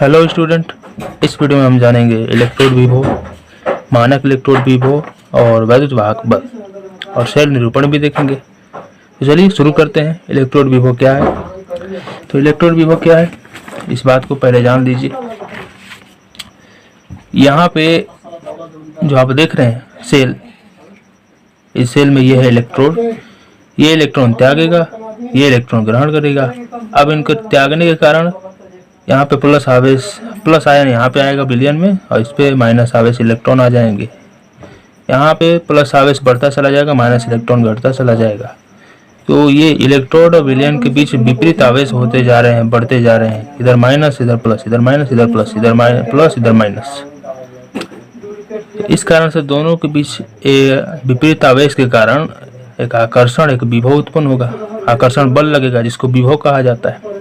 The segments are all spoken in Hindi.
हेलो स्टूडेंट, इस वीडियो में हम जानेंगे इलेक्ट्रोड विभव, मानक इलेक्ट्रोड विभव और वैद्युत वाहक बल और सेल निरूपण भी देखेंगे। तो चलिए शुरू करते हैं। इलेक्ट्रोड विभव क्या है? तो इलेक्ट्रोड विभव क्या है इस बात को पहले जान लीजिए। यहाँ पे जो आप देख रहे हैं सेल, इस सेल में ये है इलेक्ट्रोड। ये इलेक्ट्रॉन त्यागेगा, ये इलेक्ट्रॉन ग्रहण करेगा। अब इनको त्यागने के कारण यहाँ पे प्लस आवेश, प्लस आयन यहाँ पे आएगा विलयन में और इस पे माइनस आवेश इलेक्ट्रॉन आ जाएंगे। यहाँ पे प्लस आवेश बढ़ता चला जाएगा, माइनस इलेक्ट्रॉन घटता चला जाएगा। तो ये इलेक्ट्रोड और विलयन के बीच विपरीत आवेश होते जा रहे हैं, बढ़ते जा रहे हैं। इधर माइनस, इधर प्लस, इधर माइनस, इधर प्लस, इधर प्लस, इधर माइनस। इस कारण से दोनों के बीच विपरीत आवेश के कारण एक आकर्षण, एक विभव उत्पन्न होगा। आकर्षण बल लगेगा जिसको विभव कहा जाता है।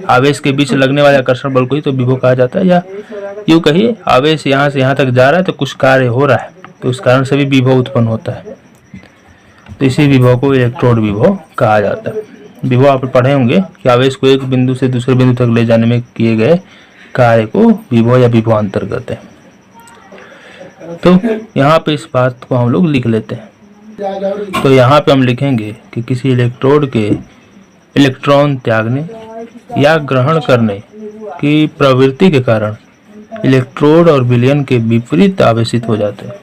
आवेश के बीच लगने वाले आकर्षण बल को ही तो विभव कहा जाता है। या यूं कहिए, आवेश यहाँ से यहाँ तक जा रहा है तो कुछ कार्य हो रहा है, तो उस कारण से भी विभव उत्पन्न होता है। तो इसी विभव को इलेक्ट्रोड विभव कहा जाता है। विभव आप पढ़े होंगे कि आवेश को एक बिंदु से दूसरे बिंदु तक ले जाने में किए गए कार्य को विभव या विभवांतर कहते हैं। तो यहाँ पे इस बात को हम लोग लिख लेते हैं। तो यहाँ पे हम लिखेंगे कि किसी इलेक्ट्रोड के इलेक्ट्रॉन त्यागने या ग्रहण करने की प्रवृत्ति के कारण इलेक्ट्रोड और विलयन के विपरीत आवेशित हो जाते हैं।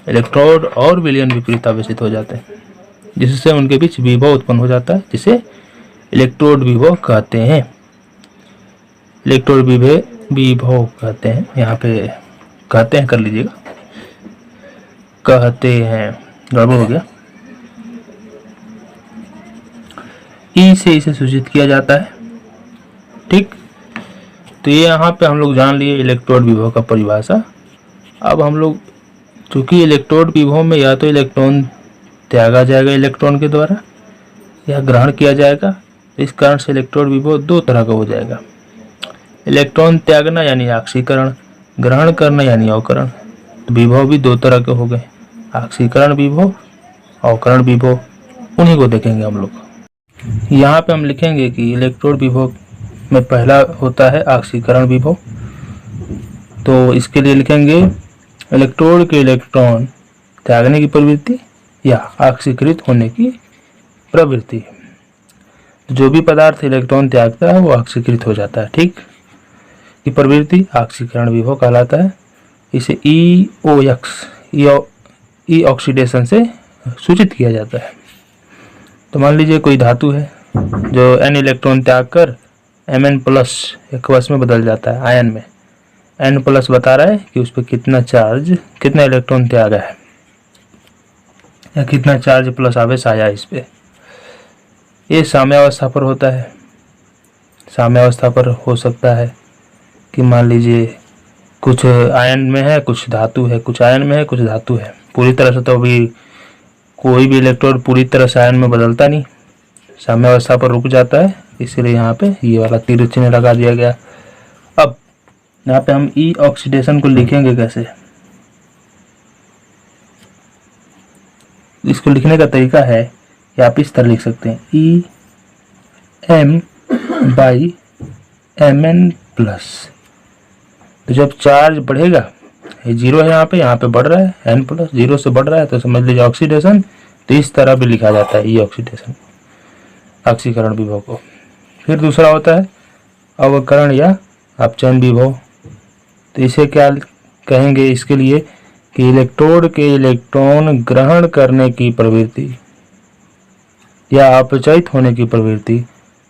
इलेक्ट्रोड और विलयन विपरीत आवेशित हो जाते हैं, जिससे उनके बीच विभव उत्पन्न हो जाता है, जिसे इलेक्ट्रोड विभव कहते हैं। इलेक्ट्रोड विभव कहते हैं। यहाँ पे कहते हैं कर लीजिएगा, कहते हैं, गड़बड़ हो गया। ई से इसे सूचित किया जाता है। ठीक, तो ये यहाँ पे हम लोग जान लिए इलेक्ट्रोड विभव का परिभाषा। अब हम लोग, चूंकि इलेक्ट्रोड विभव में या तो इलेक्ट्रॉन त्यागा जाएगा इलेक्ट्रॉन के द्वारा या ग्रहण किया जाएगा, इस कारण से इलेक्ट्रोड विभव दो तरह का हो जाएगा। इलेक्ट्रॉन त्यागना यानी आक्सीकरण, ग्रहण करना यानी अवकरण। तो विभव भी दो तरह के हो गए, आक्सीकरण विभव, अवकरण विभव। उन्हीं को देखेंगे हम लोग। यहाँ पे हम लिखेंगे कि इलेक्ट्रोड विभव में पहला होता है आक्सीकरण विभव। तो इसके लिए लिखेंगे इलेक्ट्रोड के इलेक्ट्रॉन त्यागने की प्रवृत्ति या आक्सीकृत होने की प्रवृत्ति। जो भी पदार्थ इलेक्ट्रॉन त्यागता है वो आक्सीकृत हो जाता है। ठीक, की प्रवृत्ति आक्सीकरण विभव कहलाता है। इसे ई ऑक्सीडेशन से सूचित किया जाता है। तो मान लीजिए कोई धातु है जो n इलेक्ट्रॉन त्याग कर Mn प्लस एक वश में बदल जाता है, आयन में। n प्लस बता रहा है कि उस पर कितना चार्ज, कितना इलेक्ट्रॉन त्यागा है या कितना चार्ज प्लस आवेश आया इस पे। ये साम्यावस्था पर होता है। साम्यावस्था पर हो सकता है कि मान लीजिए कुछ आयन में है, कुछ धातु है, कुछ आयन में है, कुछ धातु है। पूरी तरह से तो अभी कोई भी इलेक्ट्रोड पूरी तरह से आयन में बदलता नहीं, साम्यावस्था पर रुक जाता है। इसीलिए यहाँ पे ये वाला तीर चिन्ह लगा दिया गया। अब यहाँ पे हम ई ऑक्सीडेशन को लिखेंगे कैसे? इसको लिखने का तरीका है कि आप इस तरह लिख सकते हैं, E M by M N plus. तो जब चार्ज बढ़ेगा, ये जीरो है यहाँ पे बढ़ रहा है, एन प्लस जीरो से बढ़ रहा है, तो समझ लीजिए ऑक्सीडेशन। तो इस तरह भी लिखा जाता है ई ऑक्सीडेशन, आक्सीकरण विभव को। फिर दूसरा होता है अवकरण या अपचयन विभव। तो इसे क्या कहेंगे इसके लिए कि इलेक्ट्रोड के इलेक्ट्रॉन ग्रहण करने की प्रवृत्ति या अपचयित होने की प्रवृत्ति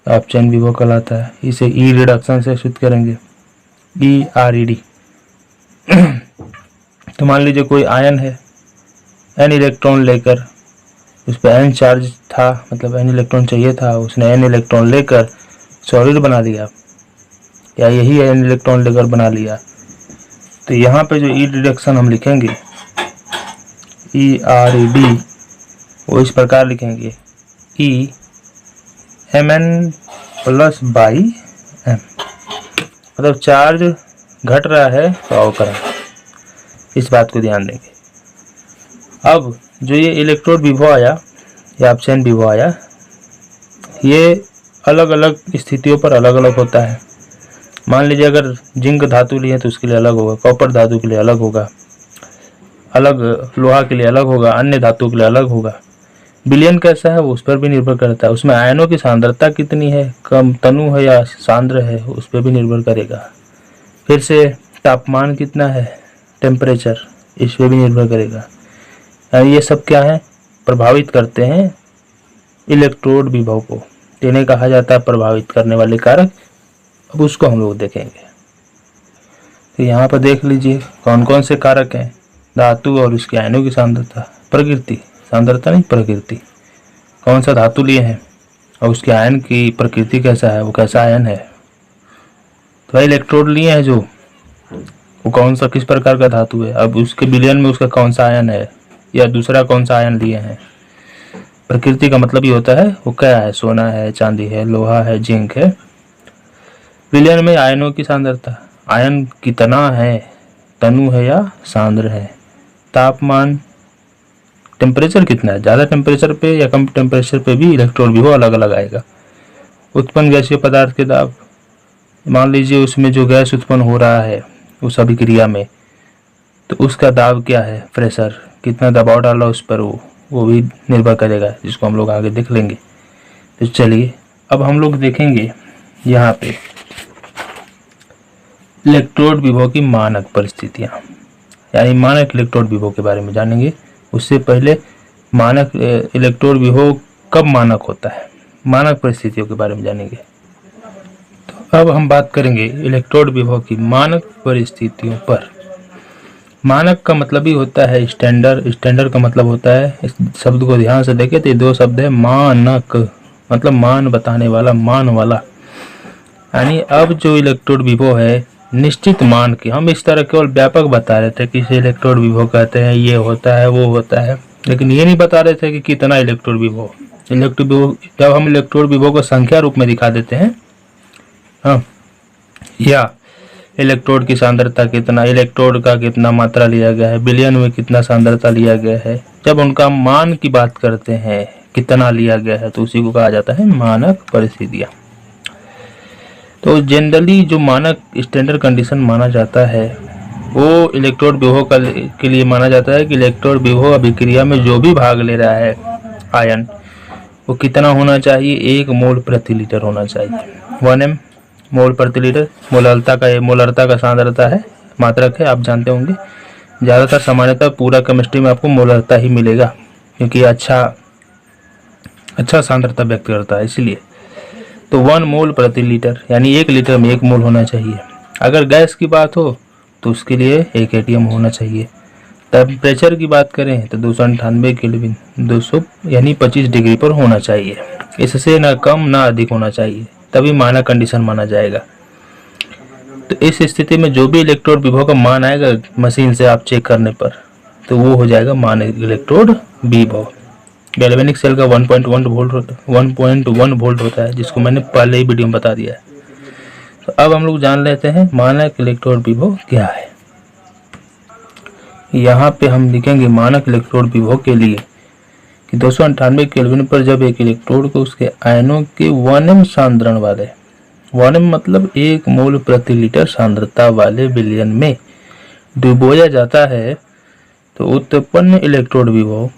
अपचयन विभव कहलाता है। इसे ई रिडक्शन से सूचित करेंगे, ERED। तो मान लीजिए कोई आयन है, n इलेक्ट्रॉन लेकर, उस पर n चार्ज था, मतलब n इलेक्ट्रॉन चाहिए था, उसने n इलेक्ट्रॉन लेकर सॉलिड बना दिया या यही n इलेक्ट्रॉन लेकर बना लिया। तो यहाँ पे जो ई रिडक्शन हम लिखेंगे ERED, वो इस प्रकार लिखेंगे, E Mn plus by M। मतलब चार्ज घट रहा है तो अवकरण, इस बात को ध्यान देंगे। अब जो ये इलेक्ट्रोड विभव आया या अपचयन विभव आया, ये अलग अलग स्थितियों पर अलग अलग होता है। मान लीजिए अगर जिंक धातु लिए तो उसके लिए अलग होगा, कॉपर धातु के लिए अलग होगा, अलग लोहा के लिए अलग होगा, अन्य धातु के लिए अलग होगा। विलयन कैसा है वो उस पर भी निर्भर करता है। उसमें आयनों की सांद्रता कितनी है, कम तनु है या सांद्र है, उस पर भी निर्भर करेगा। फिर से तापमान कितना है, टेम्परेचर, इस पर भी निर्भर करेगा। यानी ये सब क्या है, प्रभावित करते हैं इलेक्ट्रोड विभव को। इन्हें कहा जाता है प्रभावित करने वाले कारक। अब उसको हम लोग देखेंगे। तो यहाँ पर देख लीजिए कौन कौन से कारक हैं। धातु और उसके आयनों की सांद्रता, प्रकृति, सांद्रता नहीं प्रकृति, कौन सा धातु लिए हैं और उसके आयन की प्रकृति कैसा है, वो कैसा आयन है। तो भाई इलेक्ट्रोड लिए हैं जो, वो कौन सा किस प्रकार का धातु है, अब उसके विलयन में उसका कौन सा आयन है या दूसरा कौन सा आयन लिए हैं। प्रकृति का मतलब ये होता है वो क्या है, सोना है, चांदी है, लोहा है, जिंक है। विलयन में आयनों की सांद्रता, आयन कितना है, तनु है या सांद्र है। तापमान, टेम्परेचर कितना है, ज़्यादा टेम्परेचर पे या कम टेम्परेचर पे भी इलेक्ट्रोड विभव अलग अलग आएगा। उत्पन्न गैसीय पदार्थ के दाब, मान लीजिए उसमें जो गैस उत्पन्न हो रहा है उस अभिक्रिया में, तो उसका दाब क्या है, प्रेशर, कितना दबाव डाला उस पर, वो भी निर्भर करेगा, जिसको हम लोग आगे देख लेंगे। तो चलिए अब हम लोग देखेंगे यहाँ पे इलेक्ट्रोड विभव की मानक परिस्थितियाँ, यानी मानक इलेक्ट्रोड विभव के बारे में जानेंगे। उससे पहले मानक इलेक्ट्रोड विभव कब मानक होता है, मानक परिस्थितियों के बारे में जानेंगे। तो अब हम बात करेंगे इलेक्ट्रोड विभव की मानक परिस्थितियों पर। मानक का मतलब ही होता है स्टैंडर्ड, स्टैंडर्ड का मतलब होता है, इस शब्द को ध्यान से देखें तो ये दो शब्द है, मानक मतलब मान बताने वाला, मान वाला। यानी अब जो इलेक्ट्रोड विभव है निश्चित मान की, हम इस तरह केवल व्यापक बता रहे थे कि इसे इलेक्ट्रोड विभव कहते हैं, ये होता है वो होता है, लेकिन ये नहीं बता रहे थे कि कितना इलेक्ट्रोड विभव। इलेक्ट्रोड विभव जब हम इलेक्ट्रोड विभव को संख्या रूप में दिखा देते हैं, हाँ, या इलेक्ट्रोड की सांद्रता कितना, इलेक्ट्रोड का कितना मात्रा लिया गया है, विलयन में कितना सांद्रता लिया गया है, जब उनका मान की बात करते हैं कितना लिया गया है, तो उसी को कहा जाता है मानक परिस्थितियाँ। तो जनरली जो मानक स्टैंडर्ड कंडीशन माना जाता है वो इलेक्ट्रोड विभव के लिए माना जाता है कि इलेक्ट्रोड विभव अभिक्रिया में जो भी भाग ले रहा है आयन, वो कितना होना चाहिए, 1 मोल प्रति लीटर होना चाहिए। 1 मोल प्रति लीटर मोलरता का सांद्रता है, मात्रक है, आप जानते होंगे। ज़्यादातर सामान्यतः पूरा केमिस्ट्री में आपको मोलरता ही मिलेगा, क्योंकि अच्छा सांद्रता व्यक्त करता है, इसलिए। तो 1 मोल प्रति लीटर यानी 1 लीटर में 1 मोल होना चाहिए। अगर गैस की बात हो तो उसके लिए 1 एटीएम होना चाहिए। टेम्परेचर की बात करें तो 298 केल्विन, 200 यानी 25 डिग्री पर होना चाहिए। इससे ना कम ना अधिक होना चाहिए, तभी मानक कंडीशन माना जाएगा। तो इस स्थिति में जो भी इलेक्ट्रोड विभव का मान आएगा मशीन से आप चेक करने पर, तो वो हो जाएगा मानक इलेक्ट्रोड विभव। गैल्वेनिक सेल का 1.1 वोल्ट होता है, जिसको मैंने पहले ही वीडियो में बता दिया है। तो अब हम लोग जान लेते हैं मानक इलेक्ट्रोड विभव क्या है। यहाँ पे हम लिखेंगे मानक इलेक्ट्रोड विभव के लिए कि 298 केल्विन पर जब एक इलेक्ट्रोड को उसके आयनों के 1m सांद्रण वाले, 1m मतलब 1 मोल प्रति लीटर सांद्रता वाले विलयन में डुबोया जाता है, तो उत्पन्न इलेक्ट्रोड विभव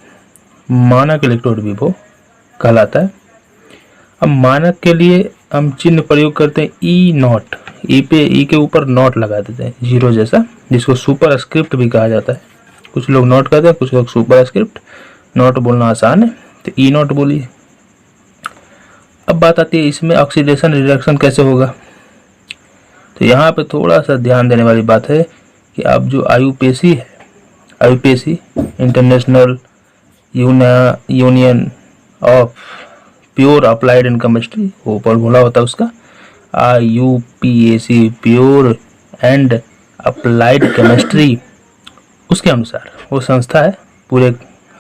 मानक इलेक्ट्रोड विभव कहलाता है। अब मानक के लिए हम चिन्ह प्रयोग करते हैं ई नॉट, ई के ऊपर नॉट लगा देते हैं, 0 जैसा, जिसको सुपर स्क्रिप्ट भी कहा जाता है। कुछ लोग नॉट कहते हैं, कुछ लोग सुपर स्क्रिप्ट। नॉट बोलना आसान है तो ई नॉट बोलिए। अब बात आती है इसमें ऑक्सीडेशन रिडक्शन कैसे होगा। तो यहाँ पे थोड़ा सा ध्यान देने वाली बात है कि आप जो आईयूपीएसी है, IUPAC international union of pure applied and chemistry, वो फॉर्मूला होता है उसका IUPAC, pure and applied chemistry. उसके अनुसार वो संस्था है, पूरे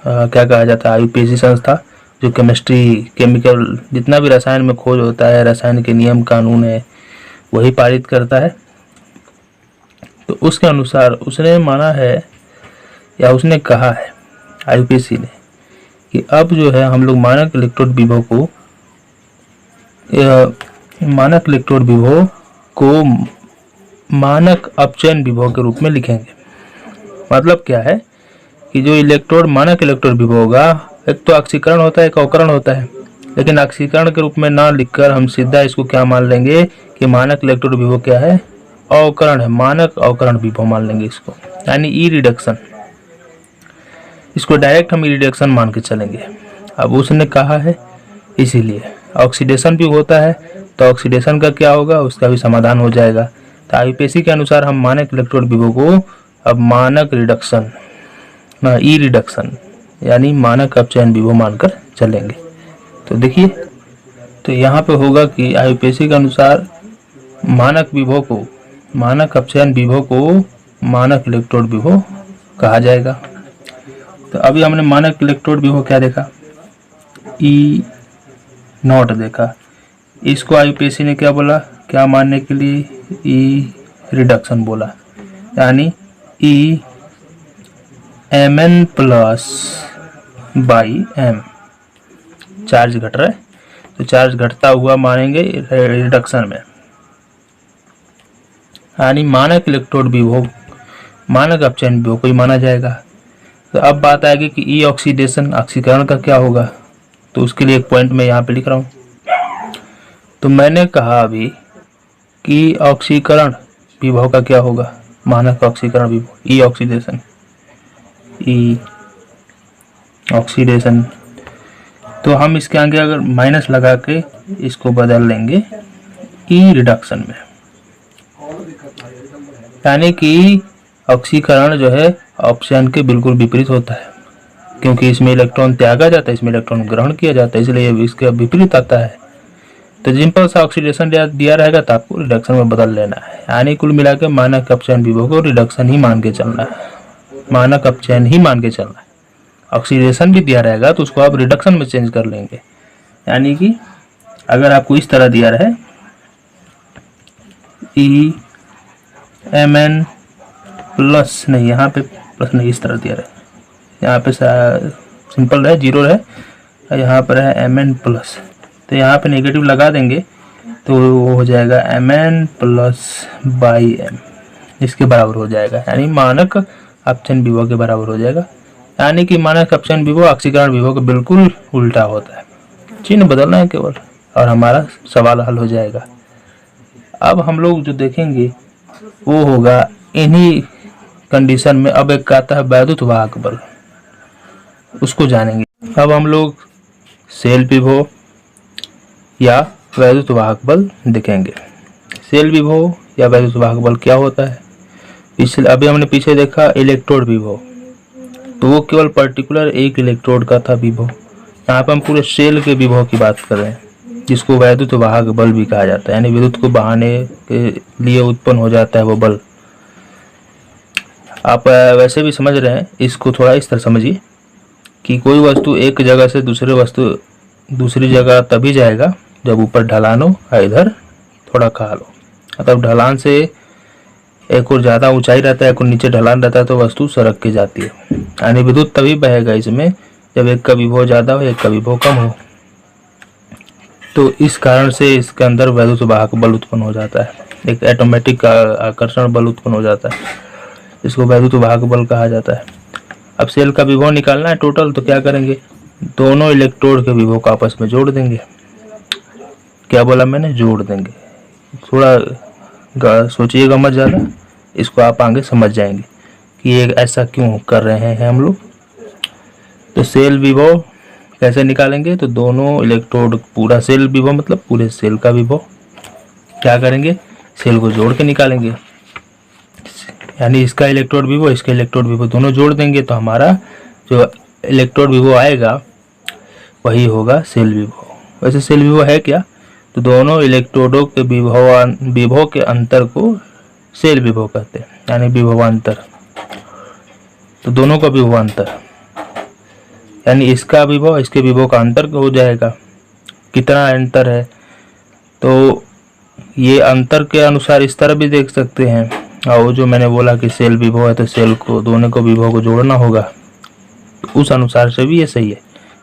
क्या कहा जाता है, आईयूपीएसी संस्था, जो केमिस्ट्री, केमिकल, जितना भी रसायन में खोज होता है, रसायन के नियम कानून है, वही पारित करता है। तो उसके अनुसार उसने माना है या उसने कहा है आईयूपीएसी ने कि अब जो है हम लोग मानक इलेक्ट्रोड विभव को मानक अपचयन विभव के रूप में लिखेंगे। मतलब क्या है कि जो इलेक्ट्रोड मानक इलेक्ट्रोड विभव होगा, एक तो ऑक्सीकरण होता है, एक अवकरण होता है, लेकिन ऑक्सीकरण के रूप में ना लिखकर हम सीधा इसको क्या मान लेंगे कि मानक इलेक्ट्रोड विभव क्या है, अवकरण है, मानक अवकरण विभव मान लेंगे इसको, यानी ई रिडक्शन। इसको डायरेक्ट हम ई रिडक्शन मान के चलेंगे। अब उसने कहा है, इसीलिए ऑक्सीडेशन भी होता है, तो ऑक्सीडेशन का क्या होगा, उसका भी समाधान हो जाएगा। तो आईपीएसी के अनुसार हम मानक इलेक्ट्रोड विभव को अब मानक रिडक्शन ना ई रिडक्शन यानी मानक अपचयन विभव मानकर चलेंगे। तो देखिए, तो यहाँ पे होगा कि आईपीएसी के अनुसार मानक विभव को, मानक अपचयन विभव को मानक इलेक्ट्रोड विभव कहा जाएगा। तो अभी हमने मानक इलेक्ट्रोड विभव क्या देखा, ई नॉट देखा। इसको आईपीएसी ने क्या बोला, क्या मानने के लिए, ई रिडक्शन बोला, यानी E mn plus by M, charge घट रहा है तो चार्ज घटता हुआ मानेंगे रिडक्शन में, यानी मानक इलेक्ट्रोड विभव मानक अपचयन विभव को ही माना जाएगा। तो अब बात आएगी कि ई ऑक्सीडेशन, ऑक्सीकरण का क्या होगा, तो उसके लिए एक पॉइंट मैं यहाँ पे लिख रहा हूँ। तो मैंने कहा अभी कि ऑक्सीकरण विभव का क्या होगा, मानक ऑक्सीकरण विभव, ई ऑक्सीडेशन, ई ऑक्सीडेशन। तो हम इसके आगे अगर माइनस लगा के इसको बदल लेंगे ई रिडक्शन में, यानी कि ऑक्सीकरण जो है अपचयन के बिल्कुल विपरीत होता है, क्योंकि इसमें इलेक्ट्रॉन त्यागा जाता है, इसमें इलेक्ट्रॉन ग्रहण किया जाता है, इसलिए इसके विपरीत आता है। तो सिंपल सा ऑक्सीडेशन दिया रहेगा तो आपको रिडक्शन में बदल लेना है, यानी कुल मिला के मानक अपचयन विभव को रिडक्शन ही मान के चलना है, मानक अपचयन ही मान के चलना है। ऑक्सीडेशन भी दिया रहेगा तो उसको आप रिडक्शन में चेंज कर लेंगे, यानी कि अगर आपको इस तरह दिया रहे ई एम एन प्लस, नहीं यहाँ पे प्लस नहीं, इस तरह दिया रहे, यहाँ पे सिंपल रहे, जीरो रहे, यहाँ पर है एम एन प्लस, तो यहाँ पे नेगेटिव लगा देंगे तो वो हो जाएगा M N plus by M, इसके बराबर हो जाएगा, यानी मानक अपचयन विभव के बराबर हो जाएगा। यानी कि मानक अपचयन विभव ऑक्सीकरण विभव का बिल्कुल उल्टा होता है, चिन्ह बदलना है केवल और हमारा सवाल हल हो जाएगा। अब हम लोग जो देखेंगे वो होगा इन्हीं कंडीशन में। अब एक आता है वैद्युत वाहक बल, उसको जानेंगे। अब हम लोग सेल विभव या वैद्युत वाहक बल देखेंगे। सेल विभव या वैद्युत वाहक बल क्या होता है, अभी हमने पीछे देखा इलेक्ट्रोड विभव, तो वो केवल पर्टिकुलर एक इलेक्ट्रोड का था विभव। यहाँ पर हम पूरे सेल के विभव की बात कर रहे हैं, जिसको वैद्युत वाहक बल भी कहा जाता है, यानी विद्युत को बहाने के लिए उत्पन्न हो जाता है वो बल। आप वैसे भी समझ रहे हैं, इसको थोड़ा इस तरह समझिए कि कोई वस्तु एक जगह से दूसरी जगह तभी जाएगा जब ऊपर ढलान हो, इधर थोड़ा खाल हो। मतलब ढलान से एक और ज़्यादा ऊंचाई रहता है, एक और नीचे ढलान रहता है, तो वस्तु सरक के जाती है। यानी विद्युत तभी बहेगा इसमें जब एक का विभव ज़्यादा हो, एक का विभव कम हो। तो इस कारण से इसके अंदर वैद्युत वाहक बल उत्पन्न हो जाता है, एक ऑटोमेटिक आकर्षण बल उत्पन्न हो जाता है, इसको वैद्युत वाहक बल कहा जाता है। अब सेल का विभव निकालना है टोटल, तो क्या करेंगे, दोनों इलेक्ट्रोड के विभव को आपस में जोड़ देंगे। क्या बोला मैंने, जोड़ देंगे। थोड़ा सोचिएगा मत ज़्यादा, इसको आप आगे समझ जाएंगे कि ये ऐसा क्यों कर रहे हैं हम लोग। तो सेल विभव कैसे निकालेंगे, तो दोनों इलेक्ट्रोड, पूरा सेल विभव मतलब पूरे सेल का विभव क्या करेंगे, सेल को जोड़ के निकालेंगे। यानी इसका इलेक्ट्रोड विभव, इसका इलेक्ट्रोड विभव दोनों जोड़ देंगे तो हमारा जो इलेक्ट्रोड विभव आएगा वही होगा सेल विभव। वैसे सेल विभव है क्या, तो दोनों इलेक्ट्रोडों के विभव के अंतर को सेल विभव कहते हैं, यानी विभवांतर। तो दोनों का विभवांतर यानी इसका विभव इसके विभव का अंतर हो जाएगा। कितना अंतर है, तो ये अंतर के अनुसार इस तरह भी देख सकते हैं। और जो मैंने बोला कि सेल विभव है तो सेल को, दोनों को विभव को जोड़ना होगा, तो उस अनुसार से भी ये सही है।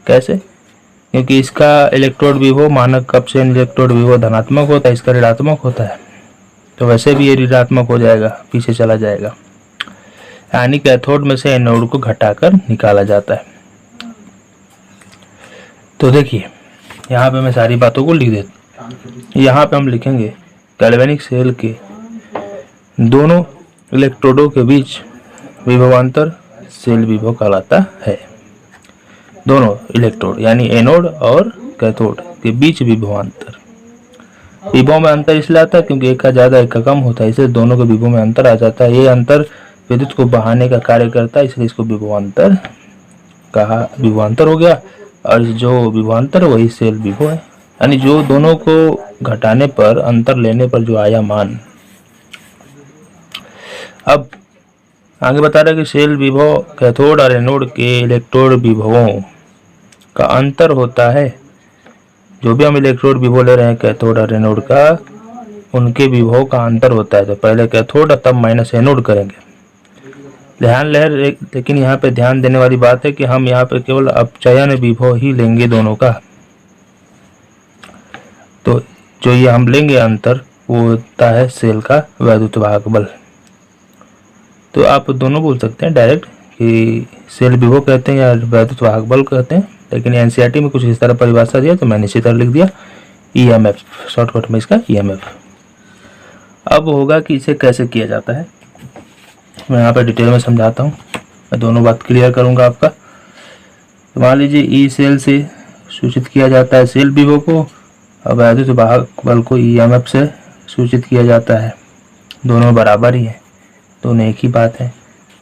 कैसे, क्योंकि इसका इलेक्ट्रोड विभव, मानक अपचयन इलेक्ट्रोड विभव धनात्मक होता है, इसका ऋणात्मक होता है, तो वैसे भी ये ऋणात्मक हो जाएगा, पीछे चला जाएगा। यानी कैथोड में से एनोड को घटाकर निकाला जाता है। तो देखिए यहाँ पे मैं सारी बातों को लिख देता हूँ। यहाँ पे हम लिखेंगे गैल्वेनिक सेल के दोनों इलेक्ट्रोडों के बीच विभवांतर सेल विभव कहलाता है। दोनों इलेक्ट्रोड यानी एनोड और कैथोड के बीच विभवांतर। विभव में अंतर इसलिए आता है क्योंकि एक का ज्यादा एक का कम होता है, इसलिए दोनों के विभव में अंतर आ जाता है। ये अंतर विद्युत को बहाने का कार्य करता है, इसलिए इसको विभवांतर कहा, विभवांतर हो गया। और जो विभवांतर वही सेल विभव है, यानी जो दोनों को घटाने पर, अंतर लेने पर जो आया मान। अब आगे बता रहे कि सेल विभव कैथोड और एनोड के इलेक्ट्रोड विभवों का अंतर होता है। जो भी हम इलेक्ट्रोड विभव ले रहे हैं कैथोड और एनोड का, उनके विभव का अंतर होता है। तो पहले कैथोड और तब माइनस एनोड करेंगे। लेकिन यहाँ पे ध्यान देने वाली बात है कि हम यहाँ पे केवल अपचयन विभव ही लेंगे दोनों का। तो जो ये हम लेंगे अंतर, वो होता है सेल का वैद्युत वाहक बल। तो आप दोनों बोल सकते हैं डायरेक्ट कि सेल विभव कहते हैं या वैद्युत वाहक बल कहते हैं, लेकिन एनसीईआरटी में कुछ इस तरह परिभाषा दिया तो मैंने इसी तरह लिख दिया ईएमएफ, शॉर्टकट में इसका ईएमएफ। अब होगा कि इसे कैसे किया जाता है, मैं यहाँ पर डिटेल में समझाता हूँ। मैं दोनों बात क्लियर करूँगा आपका। तो मान लीजिए ई सेल से सूचित किया जाता है सेल विभव को, और वैद्युत वाहक बल को ईएमएफ से सूचित किया जाता है। दोनों बराबर ही हैं, दोनों एक ही बात है।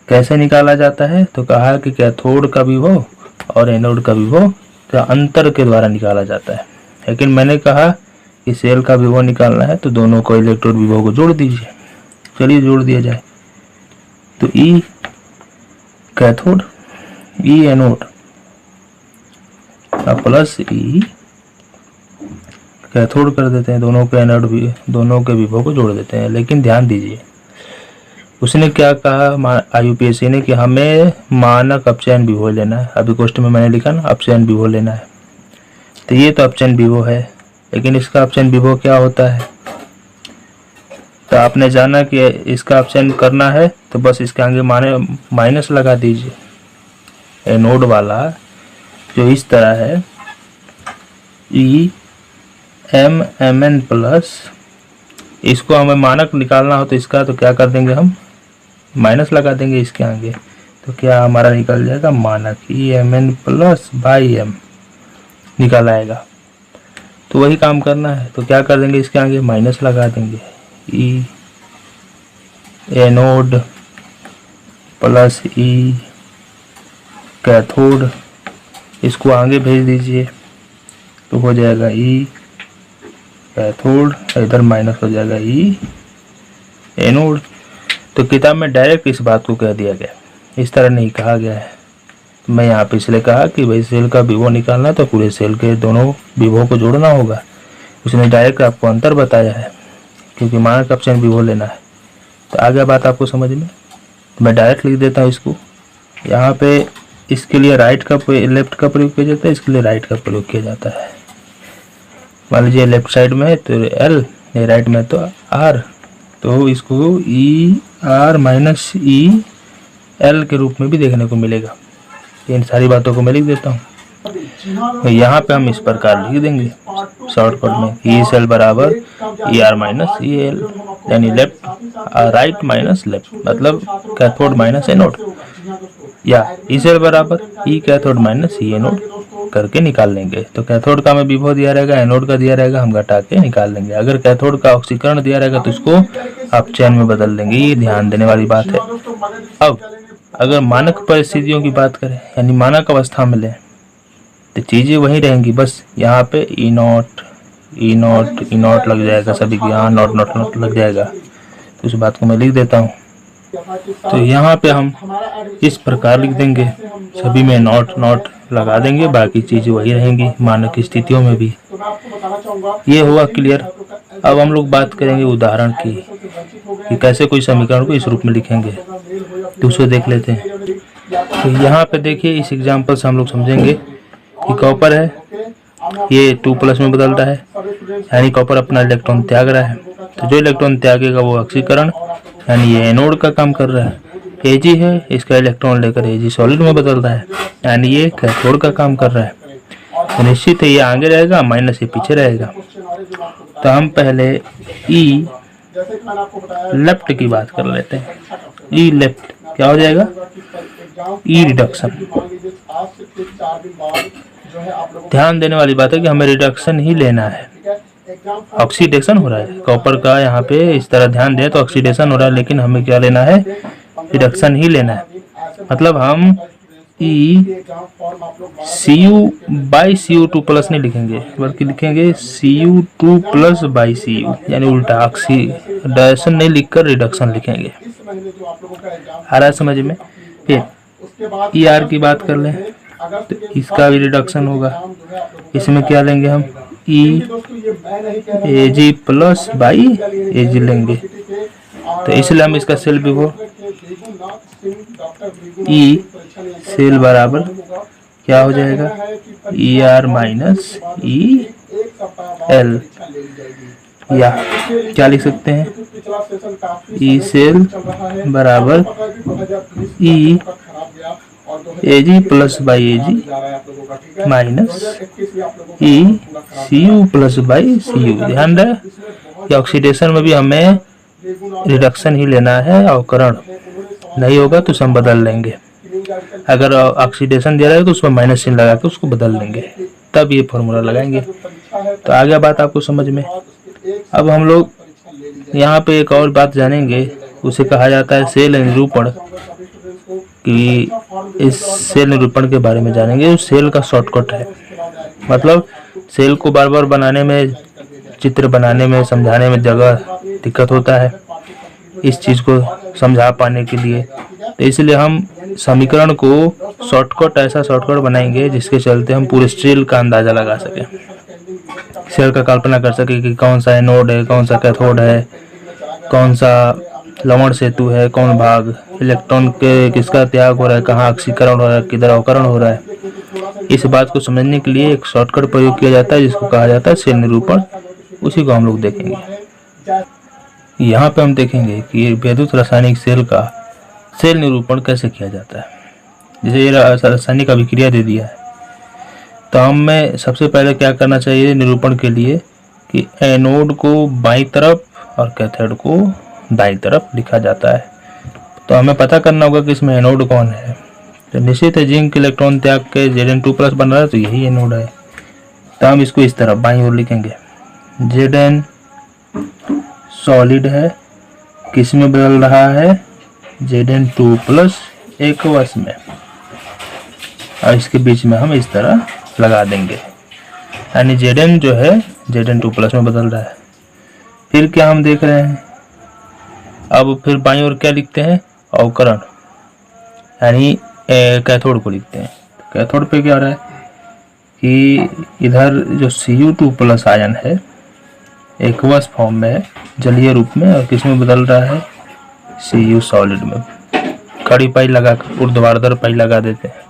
कैसे निकाला जाता है, तो कहा कि कैथोड का विभव और एनोड का विभव का अंतर के द्वारा निकाला जाता है। लेकिन मैंने कहा कि सेल का विभव निकालना है तो दोनों को इलेक्ट्रोड विभव को जोड़ दीजिए। चलिए जोड़ दिया जाए। तो ई कैथोड ई एनोड प्लस ई कैथोड कर देते हैं। दोनों के एनोड भी, दोनों के विभव को जोड़ देते हैं। लेकिन ध्यान दीजिए उसने क्या कहा आईयूपीएससी ने कि हमें मानक अपचयन विभव लेना है। अभी क्वेश्चन में मैंने लिखा ना अपचयन विभव लेना है। तो ये तो अपचयन विभव है, लेकिन इसका अपचयन विभव क्या होता है। तो आपने जाना कि इसका अपचयन करना है तो बस इसके आगे माइनस लगा दीजिए। एनोड वाला जो इस तरह है E M M N plus, इसको हमें मानक निकालना हो तो इसका तो क्या कर देंगे हम, माइनस लगा देंगे इसके आगे। तो क्या हमारा निकल जाएगा मानक E M N plus by M निकल आएगा। तो वही काम करना है, तो क्या कर देंगे इसके आगे माइनस लगा देंगे। ई एनोड प्लस ई कैथोड, इसको आगे भेज दीजिए तो हो जाएगा ई कैथोड, इधर माइनस हो जाएगा ई एनोड। तो किताब में डायरेक्ट इस बात को कह दिया गया, इस तरह नहीं कहा गया है। तो मैं यहाँ पे इसलिए कहा कि भाई सेल का विभव निकालना है तो पूरे सेल के दोनों विभव को जोड़ना होगा। उसने डायरेक्ट आपको अंतर बताया है क्योंकि मानक अपचयन विभव लेना है। तो आ गया बात आपको समझ में। तो मैं डायरेक्ट लिख देता हूँ इसको। यहाँ पे इसके लिए लेफ्ट का प्रयोग किया जाता है, इसके लिए राइट का प्रयोग किया जाता है। मान लीजिए लेफ्ट साइड में है तो एल, राइट में तो आर, तो इसको E R minus E L के रूप में भी देखने को मिलेगा। इन सारी बातों को मैं लिख देता हूँ। तो यहाँ पे हम इस प्रकार लिख देंगे शॉर्टकट में ई सेल बराबर E R minus E L, यानी लेफ्ट राइट माइनस लेफ्ट, मतलब कैथोड माइनस एनोड, या ई सेल बराबर ई कैथोड माइनस ई एनोड करके निकाल लेंगे। तो कैथोड का हमें विभव दिया रहेगा, एनोड का दिया रहेगा, हम घटा के निकाल लेंगे। अगर कैथोड का ऑक्सीकरण दिया रहेगा तो इसको अपचयन में बदल देंगे। ये ध्यान देने वाली बात है। अब अगर मानक परिस्थितियों की बात करें यानी मानक अवस्था में लें तो चीजें वही रहेंगी, बस यहाँ पे ई नॉट लग जाएगा, सभी को यहाँ नॉट लग जाएगा। तो उस बात को मैं लिख देता हूँ। तो यहाँ पे हम इस प्रकार लिख देंगे, सभी में नॉट लगा देंगे, बाकी चीजें वही रहेंगी मानक स्थितियों में भी। ये हुआ क्लियर। अब हम लोग बात करेंगे उदाहरण की कि कैसे कोई समीकरण को इस रूप में लिखेंगे, तो उसे देख लेते हैं। तो यहाँ पे देखिए इस एग्जाम्पल से हम लोग समझेंगे कि कॉपर है, ये 2+ में बदल रहा है, यानी कॉपर अपना इलेक्ट्रॉन त्याग रहा है। तो जो इलेक्ट्रॉन त्यागेगा वो ऑक्सीकरण, यानी ये एनोड का काम कर रहा है। Ag है, इसका इलेक्ट्रॉन लेकर Ag सॉलिड में बदल रहा है, यानी ये कैथोड का काम कर रहा है। तो निश्चित है ये आगे रहेगा, माइनस ये पीछे रहेगा। तो हम पहले ई लेफ्ट की बात कर लेते हैं। ई लेफ्ट क्या हो जाएगा? ई रिडक्शन। ध्यान देने वाली बात है कि हमें रिडक्शन ही लेना है। ऑक्सीडेशन हो रहा है कॉपर का, यहाँ पे इस तरह ध्यान दें तो ऑक्सीडेशन हो रहा है, लेकिन हमें क्या लेना है? रिडक्शन ही लेना है। मतलब हम ई Cu/Cu2 प्लस नहीं लिखेंगे, बल्कि लिखेंगे Cu2 प्लस बाई Cu, यानी उल्टा ऑक्सीडेशन नहीं लिखकर रिडक्शन लिखेंगे। आ रहा है समझ में? फिर ER की बात कर लें तो इसका भी रिडक्शन होगा। इसमें क्या लेंगे हम? Ag प्लस बाई Ag लेंगे। तो इसलिए हम इसका सेल विभव ई सेल बराबर क्या हो जाएगा? ER माइनस EL, या क्या लिख सकते हैं? ई सेल बराबर ई Ag plus by Ag minus E Cu plus by Cu। ध्यान रहे कि ऑक्सीडेशन में भी हमें रिडक्शन ही लेना है, अवकरण नहीं होगा तो हम बदल लेंगे। अगर ऑक्सीडेशन दे रहा है तो उसमें माइनस चिन्ह लगा के उसको बदल लेंगे, तब ये फॉर्मूला लगाएंगे। तो आगे बात आपको समझ में। अब हम लोग यहाँ पे एक और बात जानेंगे, उसे कहा जाता है सेल निरूपण। कि इस सेल निरूपण के बारे में जानेंगे। उस सेल का शॉर्टकट है, मतलब सेल को बार बार बनाने में, चित्र बनाने में, समझाने में जगह दिक्कत होता है इस चीज़ को समझा पाने के लिए। तो इसलिए हम समीकरण को शॉर्टकट, ऐसा शॉर्टकट बनाएंगे जिसके चलते हम पूरे सेल का अंदाज़ा लगा सकें, सेल का कल्पना कर सके कि कौन सा एनोड है, कौन सा कैथोड है, कौन सा लवण सेतु है, कौन भाग इलेक्ट्रॉन के किसका त्याग हो रहा है, कहाँ ऑक्सीकरण हो रहा है, किधर अवकरण हो रहा है। इस बात को समझने के लिए एक शॉर्टकट प्रयोग किया जाता है जिसको कहा जाता है सेल निरूपण। उसी को हम लोग देखेंगे। यहाँ पे हम देखेंगे कि विद्युत रासायनिक सेल का सेल निरूपण कैसे किया जाता है। जैसे ये रासायनिक अभिक्रिया दे दिया है, तो हमें सबसे पहले क्या करना चाहिए निरूपण के लिए कि एनोड को बाईं तरफ और कैथोड को दाईं तरफ लिखा जाता है। तो हमें पता करना होगा कि इसमें एनोड कौन है। तो निश्चित है जिंक इलेक्ट्रॉन त्याग के Zn2+ बन रहा है, तो यही एनोड है। तो हम इसको इस तरफ बाईं ओर लिखेंगे। Zn सॉलिड है, किस में बदल रहा है? Zn2+ एक्वस में, और इसके बीच में हम इस तरह लगा देंगे, यानी Zn जो है Zn2+ में बदल रहा है। फिर क्या हम देख रहे हैं? अब फिर बाईं ओर क्या लिखते हैं? अवकरण, यानी कैथोड को लिखते हैं। कैथोड पे क्या हो रहा है कि इधर जो Cu2+ आयन है एक्वस फॉर्म में है, जलीय रूप में, और किस में बदल रहा है? Cu सॉलिड में। खड़ी पाई लगाकर ऊर्ध्वाधर पाई लगा देते हैं।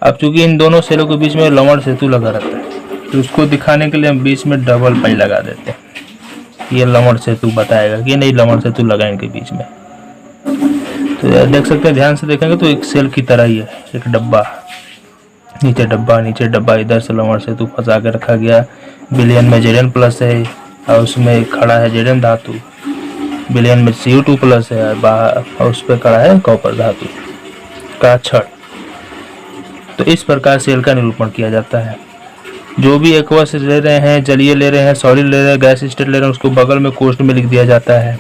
अब चूंकि इन दोनों सेलों के बीच में लवण सेतु लगा रहता है, तो उसको दिखाने के लिए हम बीच में डबल पाई लगा देते हैं। ये लवण सेतु बताएगा कि नहीं लवण सेतु लगा इनके बीच में। तो देख सकते हैं, ध्यान से देखेंगे तो एक सेल की तरह ही है, एक डब्बा, नीचे डब्बा, इधर से लवण सेतु फंसा के रखा गया। विलयन में Zn+ है और उसमें खड़ा है Zn धातु, विलयन में Cu2+ है और उस पर खड़ा है कॉपर धातु का छड़। तो इस प्रकार सेल का निरूपण किया जाता है। जो भी एक्वस ले रहे हैं, जलीय ले रहे हैं, सॉलिड ले रहे हैं, गैस स्टेट ले रहे हैं, उसको बगल में कोष्ठ में लिख दिया जाता है।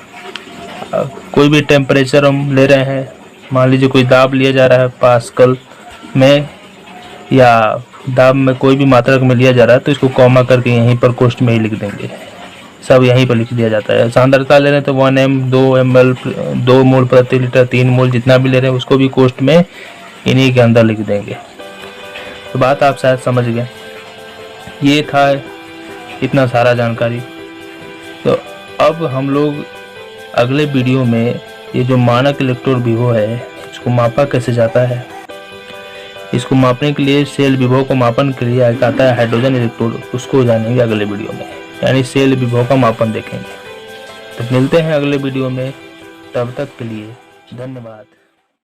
कोई भी टेम्परेचर हम ले रहे हैं, मान लीजिए कोई दाब लिया जा रहा है पास्कल में, या दाब में कोई भी मात्रक में लिया जा रहा है, तो इसको कॉमा करके यहीं पर कोष्ठ में ही लिख देंगे, सब यहीं पर लिख दिया जाता है। सांद्रता ले रहे हैं तो 1 m 2 ml 2 मोल प्रति लीटर 3 मोल जितना भी ले रहे हैं उसको भी कोष्ठ में इन्हीं के अंदर लिख देंगे। तो बात आप शायद समझ गए। ये था इतना सारा जानकारी। तो अब हम लोग अगले वीडियो में ये जो मानक इलेक्ट्रोड विभव है इसको मापा कैसे जाता है, इसको मापने के लिए सेल विभव को मापन के लिए आता है हाइड्रोजन इलेक्ट्रोड, उसको जानेंगे अगले वीडियो में, यानी सेल विभव का मापन देखेंगे। तो मिलते हैं अगले वीडियो में, तब तक के लिए धन्यवाद।